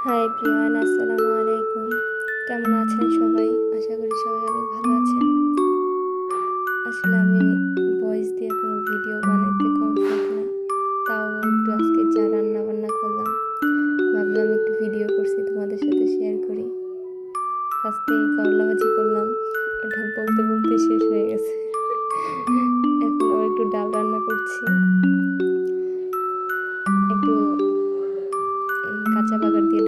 Hi everyone, আসসালামু আলাইকুম। কেমন আছেন সবাই? আশা করি সবাই অনেক ভালো আছেন। আসলে আমি ভয়েস দিয়ে কোনো ভিডিও বানাইতে কমফর্ট না, তাও একটু আজকে যা রান্না বান্না করলাম ভাবলাম একটু ভিডিও করছি তোমাদের সাথে শেয়ার করি। ফার্স্টে করলা ভাজি করলাম, ওটা বলতে বলতে শেষ হয়ে গেছে। এখন আবার একটু ডাল রান্না করছি, একটু কাঁচা বাগার দিয়ে